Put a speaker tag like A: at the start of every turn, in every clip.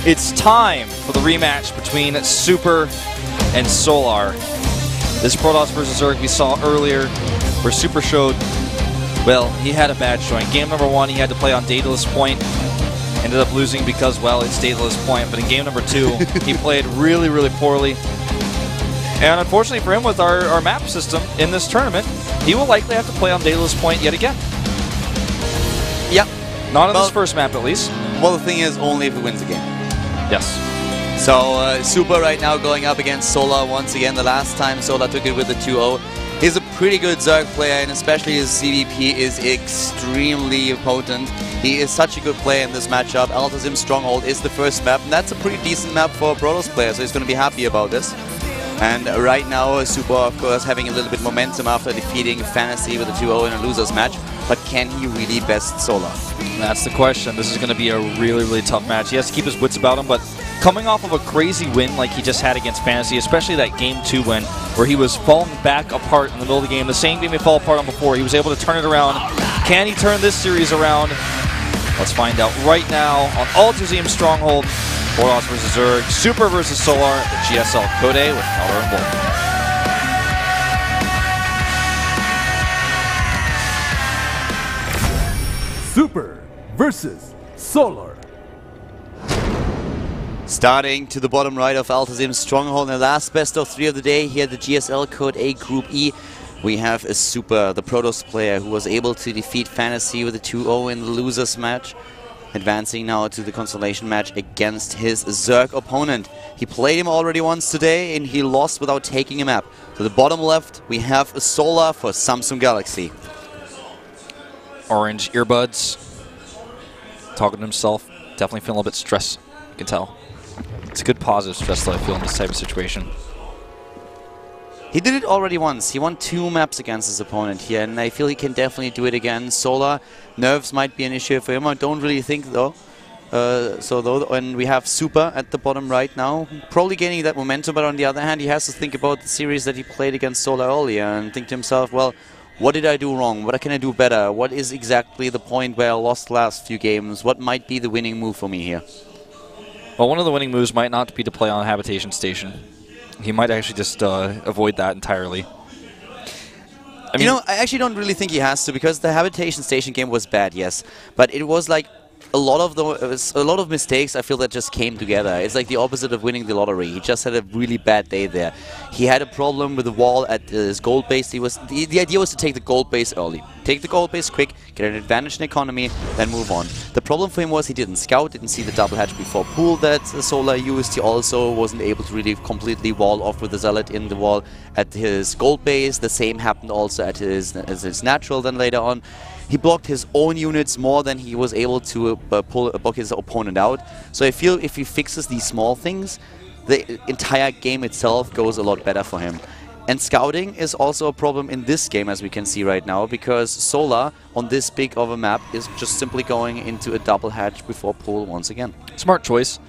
A: It's time for the rematch between Super and Solar. This Protoss versus Zerg we saw earlier, where Super showed, well, he had a bad showing. Game number 1, he had to play on Daedalus Point. Ended up losing because, well, it's Daedalus Point. But in game number 2, he played really, really poorly. And unfortunately for him, with our map system in this tournament, he will likely have to play on Daedalus Point yet again.
B: Yep.
A: Not on this first map, at least.
B: Well, the thing is, only if he wins the game.
A: Yes.
B: So, Super right now going up against Solar once again. The last time Solar took it with a 2-0. He's a pretty good Zerg player, and especially his CVP is extremely potent. He is such a good player in this matchup. Altazim Stronghold is the first map, and that's a pretty decent map for a Protoss player, so he's going to be happy about this. And right now, Super, of course, having a little bit momentum after defeating Fantasy with a 2-0 in a loser's match. But can he really best Solar?
A: That's the question. This is going to be a really, really tough match. He has to keep his wits about him, but coming off of a crazy win like he just had against Fantasy, especially that Game 2 win, where he was falling back apart in the middle of the game, the same game he fell apart on before, he was able to turn it around. Can he turn this series around? Let's find out right now on Altazim Stronghold. Protoss versus Zerg, Super versus Solar, the GSL Code with Powder and Wolf.
C: Super versus Solar.
B: Starting to the bottom right of Altazim's Stronghold in the last best of 3 of the day here, the GSL Code A Group E. We have a Super, the Protoss player, who was able to defeat Fantasy with a 2-0 in the losers match. Advancing now to the consolation match against his Zerg opponent. He played him already once today and he lost without taking a map. To the bottom left, we have a Solar for Samsung Galaxy.
A: Orange earbuds. Talking to himself. Definitely feeling a little bit stressed. You can tell. It's a good positive stress that I feel in this type of situation.
B: He did it already once. He won 2 maps against his opponent here, and I feel he can definitely do it again. Solar, nerves might be an issue for him. I don't really think, though. And we have Super at the bottom right now, probably gaining that momentum, but on the other hand, he has to think about the series that he played against Solar earlier and think to himself, well, what did I do wrong? What can I do better? What is exactly the point where I lost the last few games? What might be the winning move for me here?
A: Well, one of the winning moves might not be to play on a Habitation Station. He might actually just avoid that entirely. I mean,
B: you know, I actually don't really think he has to, because the Habitation Station game was bad, yes, but it was like a lot of mistakes I feel that just came together. It's like the opposite of winning the lottery. He just had a really bad day there. He had a problem with the wall at his gold base. The idea was to take the gold base early. Take the gold base quick, get an advantage in economy, then move on. The problem for him was he didn't scout, didn't see the double hatch before pool that Solar used. He also wasn't able to really completely wall off with the Zealot in the wall at his gold base. The same happened also at his natural then later on. He blocked his own units more than he was able to block his opponent out. So I feel if he fixes these small things, the entire game itself goes a lot better for him. And scouting is also a problem in this game, as we can see right now, because Solar on this big of a map is just simply going into a double hatch before pool once again.
A: Smart choice.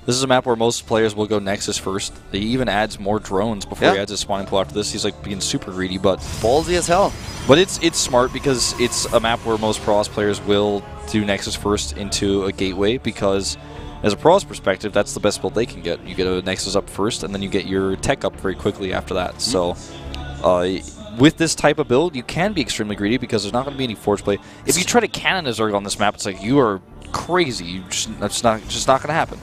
A: This is a map where most players will go Nexus first. He even adds more drones before he adds his spawning pool after this. He's like being super greedy, but
B: ballsy as hell.
A: But it's smart because it's a map where most Protoss players will do Nexus first into a gateway, because as a Protoss perspective, that's the best build they can get. You get a Nexus up first, and then you get your tech up very quickly after that. So with this type of build, you can be extremely greedy because there's not going to be any forge play. If you try to cannon a Zerg on this map, it's like you are crazy. That's just not going to happen.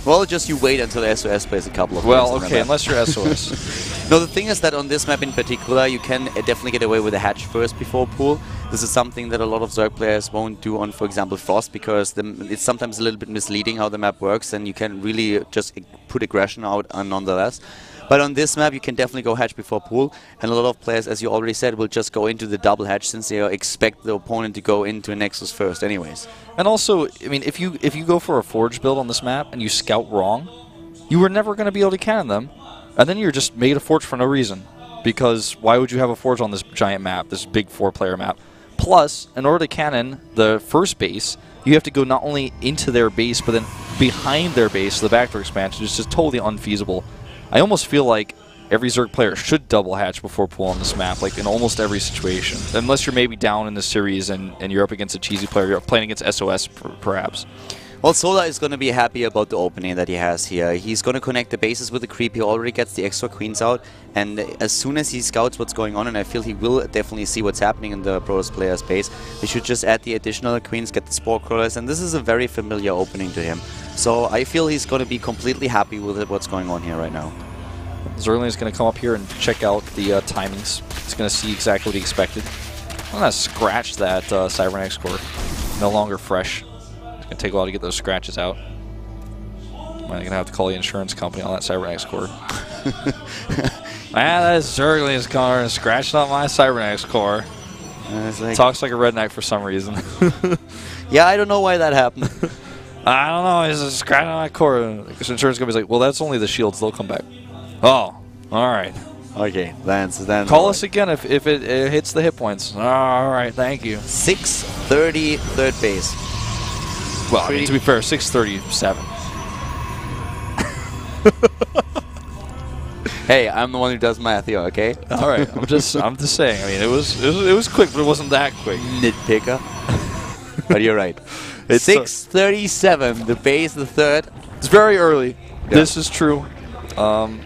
B: Well, just you wait until SOS plays a couple of
A: Well, okay, unless you're SOS.
B: No, the thing is that on this map in particular, you can definitely get away with a hatch first before pool. This is something that a lot of Zerg players won't do on, for example, Frost, because it's sometimes a little bit misleading how the map works, and you can really just put aggression out nonetheless. But on this map, you can definitely go hatch before pool, and a lot of players, as you already said, will just go into the double hatch since they expect the opponent to go into a Nexus first anyways.
A: And also, I mean, if you go for a forge build on this map and you scout wrong, you were never going to be able to cannon them, and then you're just made a forge for no reason. Because why would you have a forge on this giant map, this big 4-player map? Plus, in order to cannon the first base, you have to go not only into their base, but then behind their base, the backdoor expansion is just totally unfeasible. I almost feel like every Zerg player should double hatch before pool on this map, like in almost every situation. Unless you're maybe down in the series and you're up against a cheesy player, you're playing against SOS perhaps.
B: Well, Solar is going to be happy about the opening that he has here. He's going to connect the bases with the creep. He already gets the extra queens out. And as soon as he scouts what's going on, and I feel he will definitely see what's happening in the Pros player space, they should just add the additional queens, get the Spore Crawlers, and this is a very familiar opening to him. So I feel he's going to be completely happy with what's going on here right now.
A: Zerling is going to come up here and check out the timings. He's going to see exactly what he expected. I'm going to scratch that Cybernex core. No longer fresh. It's going to take a while to get those scratches out. I'm going to have to call the insurance company on that Cybernex core. That is Zerling's car and scratched up my Cybernex core.
B: Like
A: Talks like a redneck for some reason.
B: yeah, I don't know why that happened.
A: I don't know. He's just scratching on my core. The insurance company's like, well, that's only the shields. They'll come back. Oh, all right.
B: Okay, that's
A: Call us again if it hits the hit points. All right, thank you.
B: 630 third base.
A: Well, I mean, to be fair, 637.
B: Hey, I'm the one who does math here, okay?
A: All right, I'm just saying. I mean, it was quick, but it wasn't that quick.
B: Nitpicker. But you're right. It's 637, the base, the third.
A: It's very early.
B: Yeah.
A: This is true.
B: Well,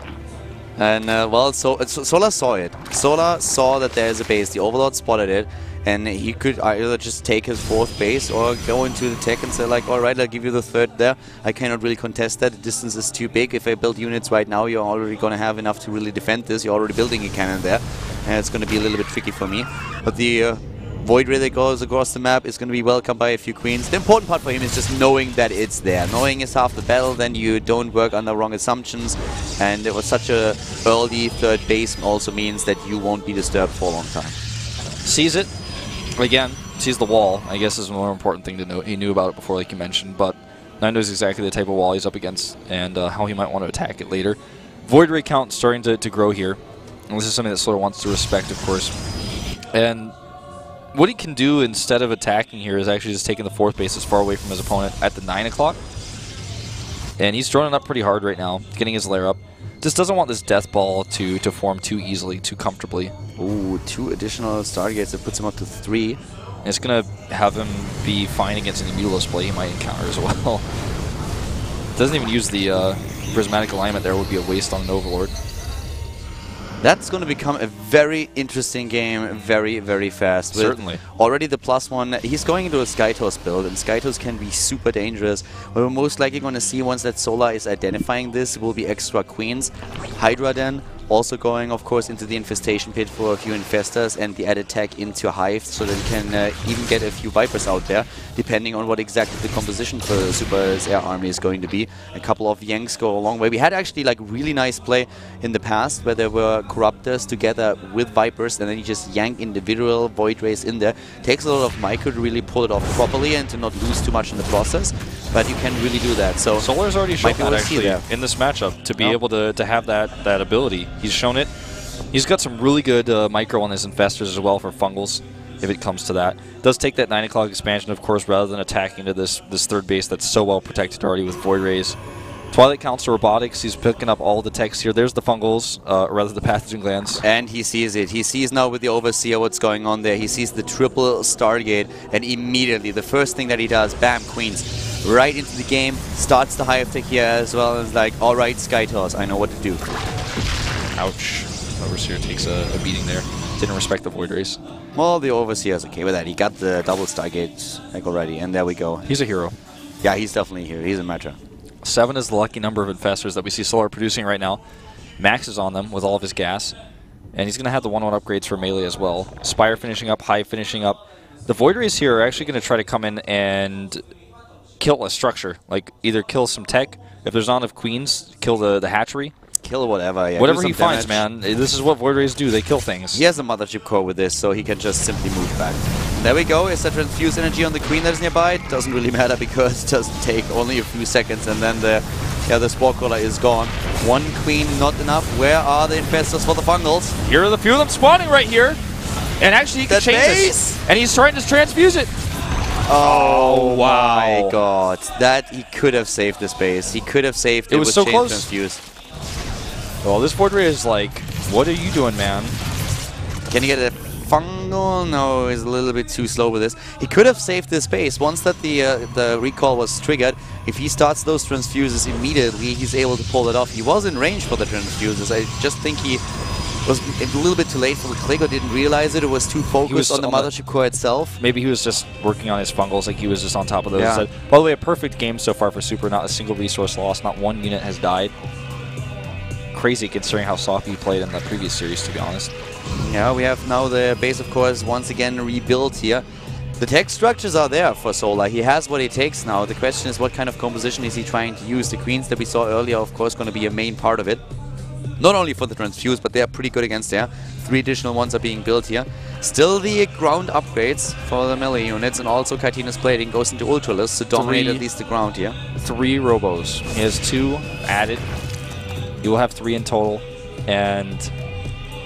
B: Solar saw it. Solar saw that there's a base. The Overlord spotted it, and he could either just take his fourth base or go into the tech and say like, all right, I'll give you the third there. I cannot really contest that. The distance is too big. If I build units right now, you're already going to have enough to really defend this. You're already building a cannon there, and it's going to be a little bit tricky for me. But the Void Ray that goes across the map is going to be welcomed by a few queens. The important part for him is just knowing that it's there. Knowing is half the battle, then you don't work under wrong assumptions. And it was such a early third base also means that you won't be disturbed for a long time.
A: Sees it. Again, sees the wall, I guess is a more important thing to know. He knew about it before, like you mentioned, but now knows exactly the type of wall he's up against and how he might want to attack it later. Void Ray count starting to grow here. And this is something that Solar wants to respect, of course. And what he can do instead of attacking here is actually just taking the fourth base as far away from his opponent at the 9 o'clock. And he's throwing it up pretty hard right now, getting his lair up. Just doesn't want this death ball to form too easily, too comfortably.
B: Ooh, 2 additional Stargates. That puts him up to 3.
A: And it's going to have him be fine against any Mutulus play he might encounter as well. Doesn't even use the prismatic alignment there. Would be a waste on an Overlord.
B: That's going to become a very interesting game very, very fast.
A: Certainly.
B: Already the +1, he's going into a Skytoss build, and Skytoss can be super dangerous. What we're most likely going to see once that Solar is identifying this will be extra queens. Hydra then also going, of course, into the Infestation Pit for a few Infestors and the added tech into Hive, so that he can even get a few Vipers out there, depending on what exactly the composition for the Super's air army is going to be. A couple of Yanks go a long way. We had actually like really nice play in the past where there were Corruptors together with Vipers, and then you just yank individual Void Rays in there. Takes a lot of micro to really pull it off properly and to not lose too much in the process, but you can really do that. So
A: Solar's already shown that actually in this matchup to be able to have that ability. He's shown it. He's got some really good micro on his Infestors as well for fungals, if it comes to that. Does take that 9 o'clock expansion, of course, rather than attacking to this third base that's so well protected already with Void Rays. Twilight Council Robotics, he's picking up all the techs here. There's the fungals, or rather the pathogen glands.
B: And he sees it. He sees now with the Overseer what's going on there. He sees the triple Stargate, and immediately the first thing that he does, bam, queens. Right into the game, starts the Hive Tech here as well, and is like, alright, Skytoss, I know what to do.
A: Ouch. Overseer takes a beating there. Didn't respect the Void Rays.
B: Well, the Overseer is okay with that. He got the double Stargate like already, and there we go.
A: He's a hero.
B: Yeah, he's definitely here. He's a Metra.
A: 7 is the lucky number of Infestors that we see Solar producing right now. Max is on them with all of his gas. And he's going to have the 1-1 upgrades for melee as well. Spire finishing up, Hive finishing up. The Void Rays here are actually going to try to come in and kill a structure. Like, either kill some tech. If there's not enough queens, kill the hatchery.
B: Kill whatever, yeah.
A: Whatever he finds, man. This is what Void Rays do. They kill things.
B: He has a Mothership core with this, so he can just simply move back. There we go. Is that Transfuse Energy on the Queen that is nearby? It doesn't really matter because it doesn't take only a few seconds, and then the Spore Crawler is gone. 1 Queen, not enough. Where are the Infestors for the fungals?
A: Here are the few of them spawning right here. And actually, he can change this. And he's trying to transfuse it.
B: Oh, wow. My God. That, he could have saved the space. He could have saved it
A: was
B: with
A: so
B: Chain
A: close.
B: Transfuse.
A: Well, this Void Ray is like, what are you doing, man?
B: Can he get a Fungal, no, he's a little bit too slow with this. He could have saved this base. Once that the recall was triggered, if he starts those transfuses immediately, he's able to pull it off. He was in range for the transfuses. I just think he was a little bit too late for the click, or didn't realize it. It was too focused on the mothership core itself.
A: Maybe he was just working on his fungals, like he was just on top of those.
B: Yeah.
A: By the way, a perfect game so far for Super. Not a single resource lost. Not one unit has died. Crazy considering how soft he played in the previous series, to be honest.
B: Yeah, we have now the base, of course, once again rebuilt here. The tech structures are there for Solar. He has what it takes now. The question is, what kind of composition is he trying to use? The queens that we saw earlier, of course, going to be a main part of it. Not only for the transfuse, but they are pretty good against there. 3 additional ones are being built here. Still the ground upgrades for the melee units, and also Kaitina's plating goes into Ultralist to dominate at least the ground here.
A: 3 robos. He has 2 added. He will have 3 in total, and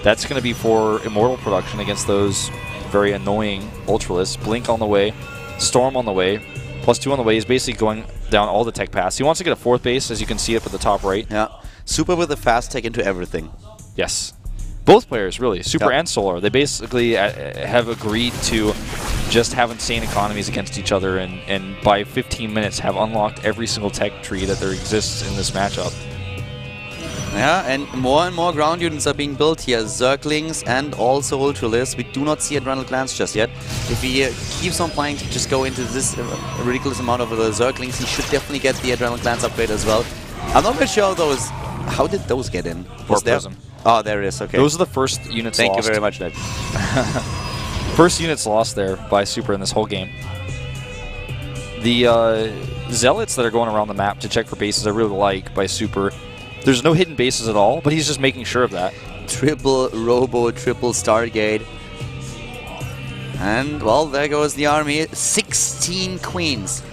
A: that's going to be for Immortal production against those very annoying Ultralists. Blink on the way, Storm on the way, +2 on the way. He's basically going down all the tech paths. He wants to get a 4th base, as you can see up at the top right.
B: Yeah, Super with the fast tech into everything.
A: Yes. Both players, really, Super and Solar. They basically have agreed to just have insane economies against each other, and by 15 minutes have unlocked every single tech tree that there exists in this matchup.
B: Yeah, and more ground units are being built here. Zerglings and also Ultralists. We do not see Adrenal Glands just yet. If he keeps on playing to just go into this ridiculous amount of the Zerglings, he should definitely get the Adrenal Glands upgrade as well. I'm not quite sure those... How did those get in?
A: Was there? Prism.
B: Oh, there it is. Okay.
A: Those are the first units lost.
B: Thank you very much, Ned.
A: First units lost there by Super in this whole game. The Zealots that are going around the map to check for bases I really like by Super. There's no hidden bases at all, but he's just making sure of that.
B: Triple Robo, triple Stargate. And, well, there goes the army. 16 queens.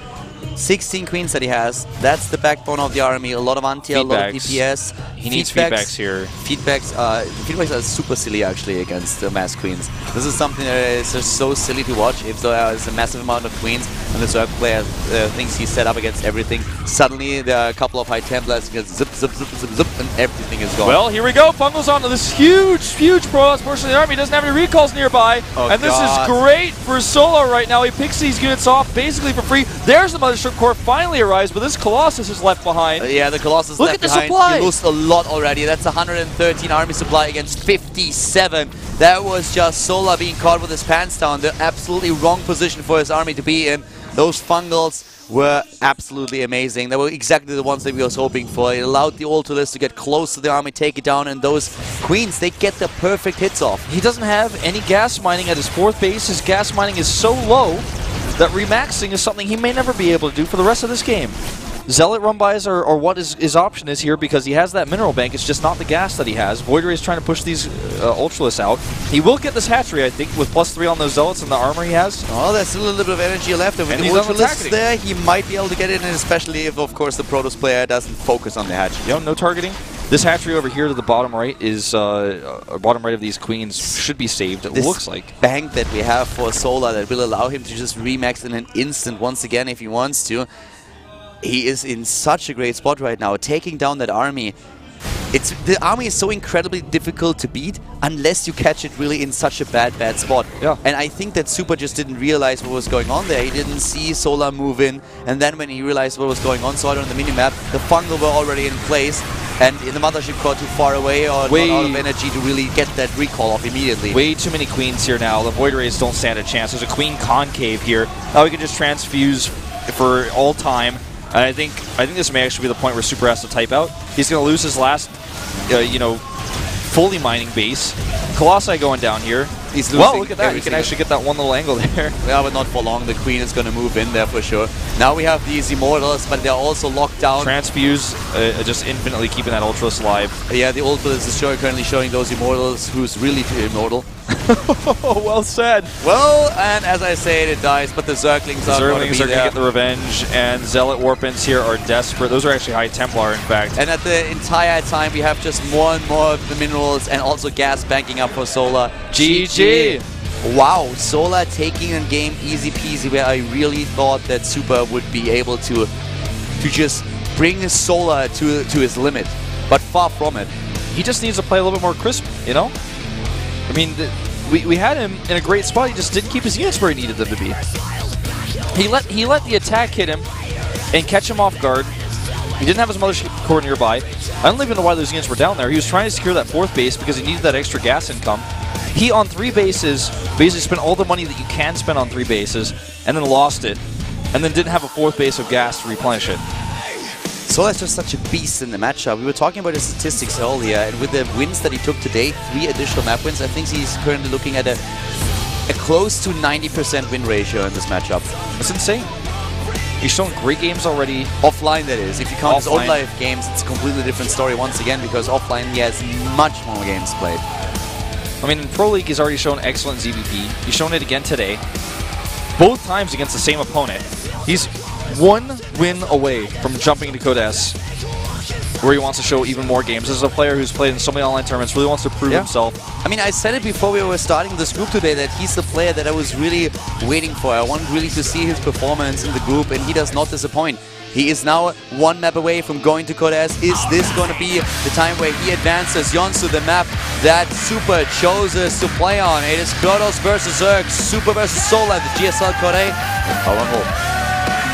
B: 16 queens that he has. That's the backbone of the army. A lot of anti, a lot of DPS.
A: He needs feedbacks here.
B: Feedbacks are super silly, actually, against the mass queens. This is something that is just so silly to watch. If there is a massive amount of queens and the Zerg player thinks he's set up against everything, suddenly there are a couple of High Templars, zip, zip, zip, zip, zip, and everything is gone.
A: Well, here we go. Fungal's onto this huge portion of the army. He doesn't have any recalls nearby.
B: Oh,
A: and this is great for Solar right now. He picks these units off basically for free. There's the Mothership Core finally arrives, but this Colossus is left behind.
B: Yeah, the Colossus
A: Look
B: left
A: at the
B: behind.
A: supply.
B: He lost a lot already. That's 113 army supply against 57. That was just Solar being caught with his pants down. The absolutely wrong position for his army to be in. Those Fungals were absolutely amazing. They were exactly the ones that we was hoping for. It allowed the Ultralists to get close to the army, take it down, and those Queens, they get the perfect hits off.
A: He doesn't have any gas mining at his 4th base. His gas mining is so low that remaxing is something he may never be able to do for the rest of this game. Zealot run-bys are what his option is here, because he has that mineral bank. It's just not the gas that he has. Void Ray is trying to push these Ultralists out. He will get this hatchery, I think, with +3 on those Zealots and the armor he has.
B: Oh, there's still a little bit of energy left. And with the Ultralists there, he might be able to get it, and especially if, of course, the Protoss player doesn't focus on the hatchery.
A: You know, no targeting. This hatchery over here to the bottom right is bottom right of these queens should be saved. It looks like
B: bank that we have for Solar that will allow him to just remax in an instant once again if he wants to. He is in such a great spot right now, taking down that army. The army is so incredibly difficult to beat unless you catch it really in such a bad spot.
A: Yeah.
B: And I think that Super just didn't realize what was going on there. He didn't see Solar move in, and then when he realized what was going on, saw it on the minimap, the Fungal were already in place, and in the Mothership Core too far away or not out of energy to really get that recall off immediately.
A: Way too many queens here now. The Void Rays don't stand a chance. There's a queen concave here. Now we can just transfuse for all time. And I think this may actually be the point where Super has to type out. He's going to lose his last, fully mining base. Colossi going down here.
B: He's losing.
A: Well, look at that. You can actually get that one little angle there.
B: Yeah, but not for long. The Queen is going to move in there for sure. Now we have these Immortals, but they're also locked down.
A: Transfuse, just infinitely keeping that Ultras alive.
B: Yeah, the Ultras is currently showing those Immortals who's really immortal.
A: Well said.
B: Well, and as I said, it dies, but the Zerglings are going to
A: get the revenge, and Zealot Warpins here are desperate. Those are actually High Templar, in fact.
B: And at the entire time, we have just more and more of the minerals and also gas banking up for Solar.
A: GG!
B: Wow, Solar taking a game easy peasy, where I really thought that Super would be able to just bring his Solar to his limit, but far from it.
A: He just needs to play a little bit more crisp, you know? I mean, we had him in a great spot. He just didn't keep his units where he needed them to be. He let the attack hit him and catch him off guard. He didn't have his mothership core nearby. I don't even know why those units were down there. He was trying to secure that 4th base because he needed that extra gas income. He, on 3 bases, basically spent all the money that you can spend on 3 bases and then lost it, and then didn't have a 4th base of gas to replenish it.
B: Solar's just such a beast in the matchup. We were talking about his statistics earlier, and with the wins that he took today, 3 additional map wins, I think he's currently looking at a close to 90% win ratio in this matchup.
A: That's insane. He's shown great games already.
B: Offline, that is. If you count his own live games, it's a completely different story once again, because offline he has much more games played.
A: I mean, in Pro League, he's already shown excellent ZVP. He's shown it again today. Both times against the same opponent. He's 1 win away from jumping into Code S, where he wants to show even more games. This is a player who's played in so many online tournaments, really wants to prove himself.
B: I mean, I said it before we were starting this group today that he's the player that I was really waiting for. I wanted really to see his performance in the group, and he does not disappoint. He is now 1 map away from going to Code S. Is this going to be the time where he advances Jons to the map that Super chooses to play on? It is Kratos versus Zerg, Super versus Solar, the GSL Code A.